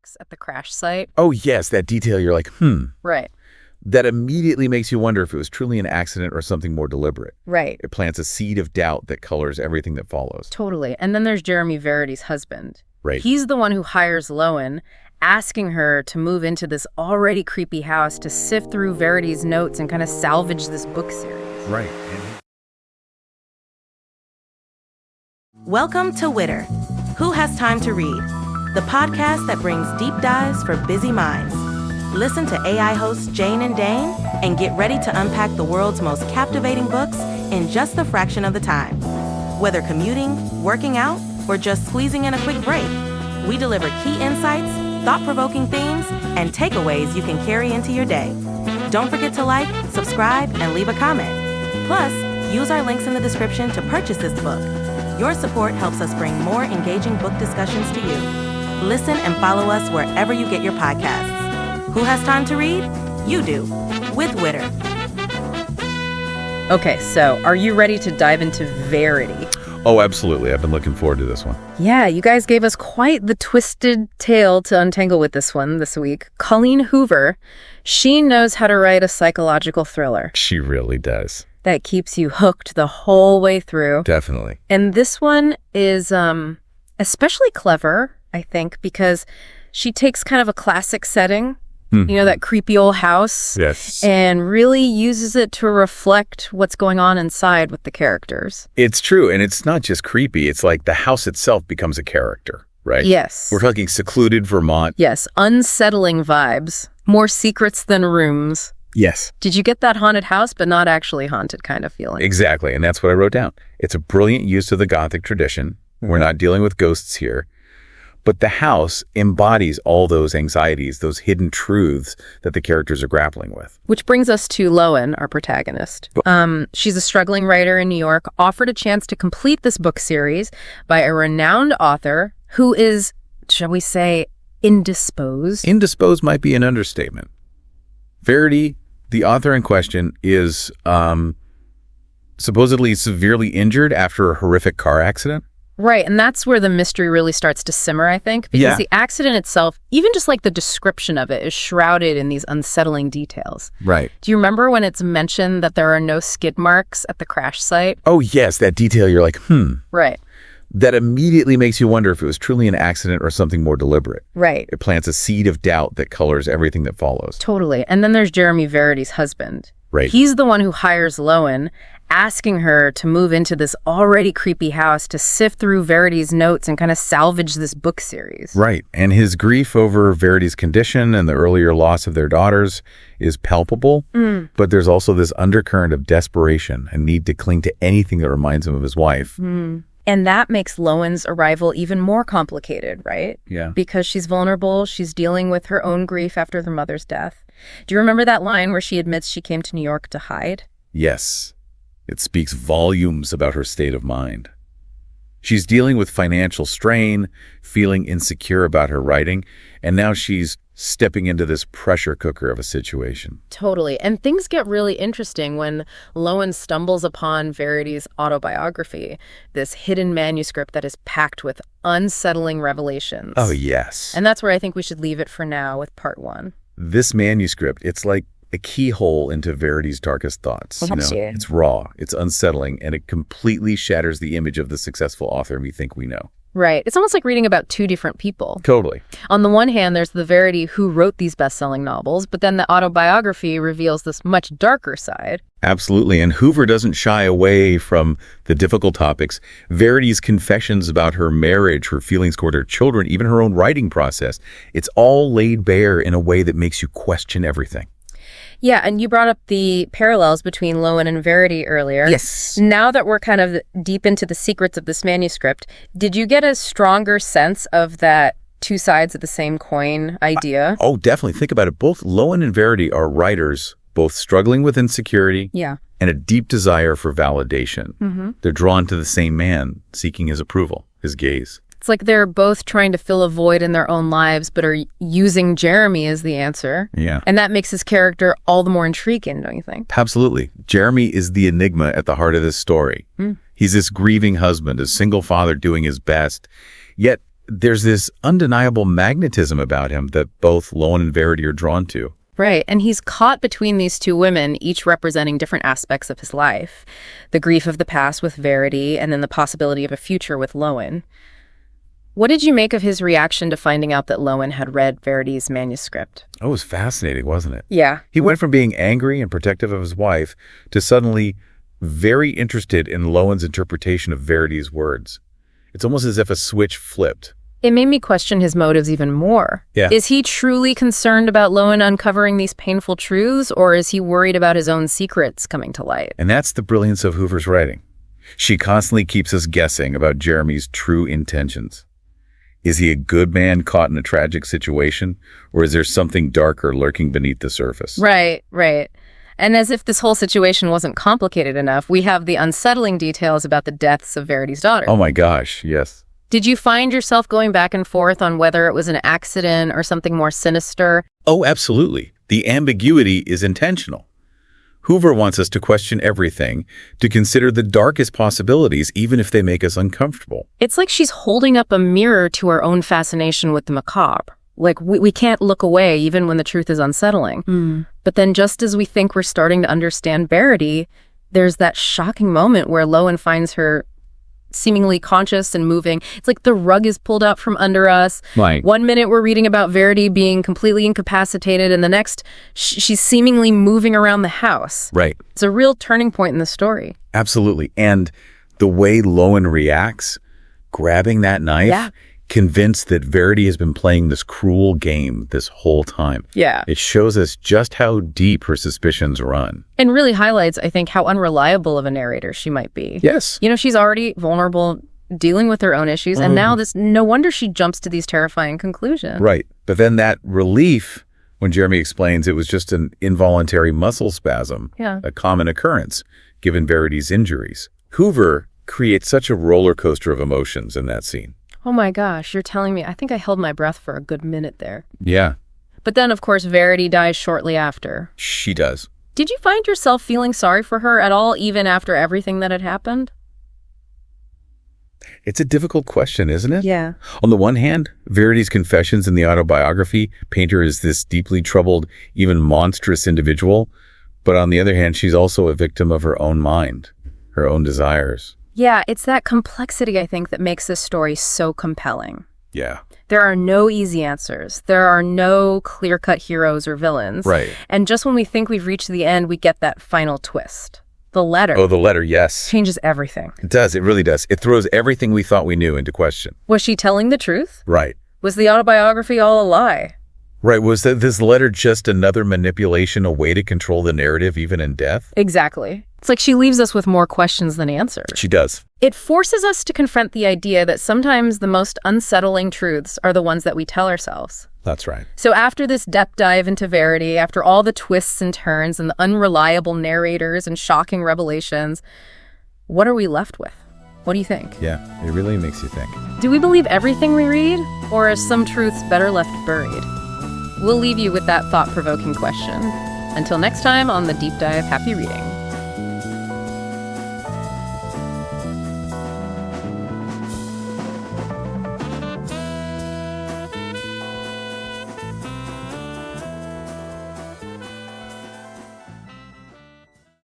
marks at the crash site. Oh, yes, that detail. You're like, Right. That immediately makes you wonder if it was truly an accident or something more deliberate. Right. It plants a seed of doubt that colors everything that follows. Totally. And then there's Jeremy Verity's husband. Right. He's the one who hires Lowen, asking her to move into this already creepy house to sift through Verity's notes and kind of salvage this book series. Right. Welcome to Witter. Who Has Time to Read? The podcast that brings deep dives for busy minds. Listen to AI hosts Jane and Dane and get ready to unpack the world's most captivating books in just a fraction of the time. Whether commuting, working out, or just squeezing in a quick break, we deliver key insights, thought-provoking themes, and takeaways you can carry into your day. Don't forget to like, subscribe, and leave a comment. Plus, use our links in the description to purchase this book. Your support helps us bring more engaging book discussions to you. Listen and follow us wherever you get your podcasts. Who has time to read? You do, with Witter. Okay, so are you ready to dive into Verity? Oh, absolutely. I've been looking forward to this one. Yeah, you guys gave us quite the twisted tale to untangle with this one this week. Colleen Hoover, she knows how to write a psychological thriller. She really does. That keeps you hooked the whole way through. Definitely. And this one is especially clever, I think, because she takes kind of a classic setting, that creepy old house, yes, and really uses it to reflect what's going on inside with the characters. It's true. And it's not just creepy. It's like the house itself becomes a character, right? Yes. We're talking secluded Vermont. Yes, unsettling vibes. More secrets than rooms. Yes. Did you get that haunted house, but not actually haunted kind of feeling? Exactly. And that's what I wrote down. It's a brilliant use of the Gothic tradition. We're not dealing with ghosts here. But the house embodies all those anxieties, those hidden truths that the characters are grappling with. Which brings us to Lowen, our protagonist. She's a struggling writer in New York, offered a chance to complete this book series by a renowned author who is, shall we say, indisposed. Indisposed might be an understatement. Verity, the author in question, is supposedly severely injured after a horrific car accident. Right, and that's where the mystery really starts to simmer, I think, because the accident itself, even just like the description of it, is shrouded in these unsettling details. Right. Do you remember when it's mentioned that there are no skid marks at the crash site? Oh, yes, that detail. You're like, Right. That immediately makes you wonder if it was truly an accident or something more deliberate. Right. It plants a seed of doubt that colors everything that follows. Totally. And then there's Jeremy Verity's husband. Right. He's the one who hires Lowen, asking her to move into this already creepy house to sift through Verity's notes and kind of salvage this book series. Right. And his grief over Verity's condition and the earlier loss of their daughters is palpable. But there's also this undercurrent of desperation and need to cling to anything that reminds him of his wife. And that makes Lowen's arrival even more complicated, right? Yeah. Because she's vulnerable, she's dealing with her own grief after her mother's death. Do you remember that line where she admits she came to New York to hide? Yes. It speaks volumes about her state of mind. She's dealing with financial strain, feeling insecure about her writing, and now she's stepping into this pressure cooker of a situation. Totally. And things get really interesting when Lowen stumbles upon Verity's autobiography, this hidden manuscript that is packed with unsettling revelations. Oh, yes. And that's where I think we should leave it for now with part one. This manuscript, it's like a keyhole into Verity's darkest thoughts. It's raw, it's unsettling, and it completely shatters the image of the successful author we think we know. Right. It's almost like reading about two different people. Totally. On the one hand, there's the Verity who wrote these best-selling novels, but then the autobiography reveals this much darker side. Absolutely. And Hoover doesn't shy away from the difficult topics. Verity's confessions about her marriage, her feelings toward her children, even her own writing process, it's all laid bare in a way that makes you question everything. Yeah, and you brought up the parallels between Lowen and Verity earlier. Yes. Now that we're kind of deep into the secrets of this manuscript, did you get a stronger sense of that two sides of the same coin idea? Oh, definitely. Think about it. Both Lowen and Verity are writers, both struggling with insecurity and a deep desire for validation. They're drawn to the same man, seeking his approval, his gaze. It's like they're both trying to fill a void in their own lives, but are using Jeremy as the answer. Yeah. And that makes his character all the more intriguing, don't you think? Absolutely. Jeremy is the enigma at the heart of this story. He's this grieving husband, a single father doing his best. Yet there's this undeniable magnetism about him that both Lowen and Verity are drawn to. Right, and he's caught between these two women, each representing different aspects of his life. The grief of the past with Verity, and then the possibility of a future with Lowen. What did you make of his reaction to finding out that Lowen had read Verity's manuscript? Oh, it was fascinating, wasn't it? Yeah. He went from being angry and protective of his wife to suddenly very interested in Lowen's interpretation of Verity's words. It's almost as if a switch flipped. It made me question his motives even more. Yeah. Is he truly concerned about Lowen uncovering these painful truths, or is he worried about his own secrets coming to light? And that's the brilliance of Hoover's writing. She constantly keeps us guessing about Jeremy's true intentions. Is he a good man caught in a tragic situation, or is there something darker lurking beneath the surface? Right. And as if this whole situation wasn't complicated enough, we have the unsettling details about the deaths of Verity's daughter. Oh my gosh, yes. Did you find yourself going back and forth on whether it was an accident or something more sinister? Oh, absolutely. The ambiguity is intentional. Hoover wants us to question everything, to consider the darkest possibilities, even if they make us uncomfortable. It's like she's holding up a mirror to our own fascination with the macabre. Like, we can't look away even when the truth is unsettling. But then just as we think we're starting to understand Verity, there's that shocking moment where Lowen finds her seemingly conscious and moving. It's like the rug is pulled out from under us. Right. One minute we're reading about Verity being completely incapacitated, and the next she's seemingly moving around the house. Right. It's a real turning point in the story. Absolutely. And the way Lowen reacts, grabbing that knife, convinced that Verity has been playing this cruel game this whole time. Yeah. It shows us just how deep her suspicions run. And really highlights, I think, how unreliable of a narrator she might be. Yes. You know, she's already vulnerable, dealing with her own issues, and now no wonder she jumps to these terrifying conclusions. Right. But then that relief, when Jeremy explains it was just an involuntary muscle spasm, a common occurrence, given Verity's injuries. Hoover creates such a roller coaster of emotions in that scene. Oh my gosh, you're telling me. I think I held my breath for a good minute there. Yeah. But then, of course, Verity dies shortly after. She does. Did you find yourself feeling sorry for her at all, even after everything that had happened? It's a difficult question, isn't it? Yeah. On the one hand, Verity's confessions in the autobiography paint her as this deeply troubled, even monstrous individual. But on the other hand, she's also a victim of her own mind, her own desires. Yeah, it's that complexity, I think, that makes this story so compelling. Yeah. There are no easy answers. There are no clear-cut heroes or villains. Right. And just when we think we've reached the end, we get that final twist. The letter. Oh, the letter, yes. Changes everything. It does. It really does. It throws everything we thought we knew into question. Was she telling the truth? Right. Was the autobiography all a lie? Right. Was this letter just another manipulation, a way to control the narrative, even in death? Exactly. It's like she leaves us with more questions than answers. She does. It forces us to confront the idea that sometimes the most unsettling truths are the ones that we tell ourselves. That's right. So after this depth dive into Verity, after all the twists and turns and the unreliable narrators and shocking revelations, what are we left with? What do you think? Yeah, it really makes you think. Do we believe everything we read, or are some truths better left buried? We'll leave you with that thought-provoking question. Until next time on The Deep Dive, happy reading.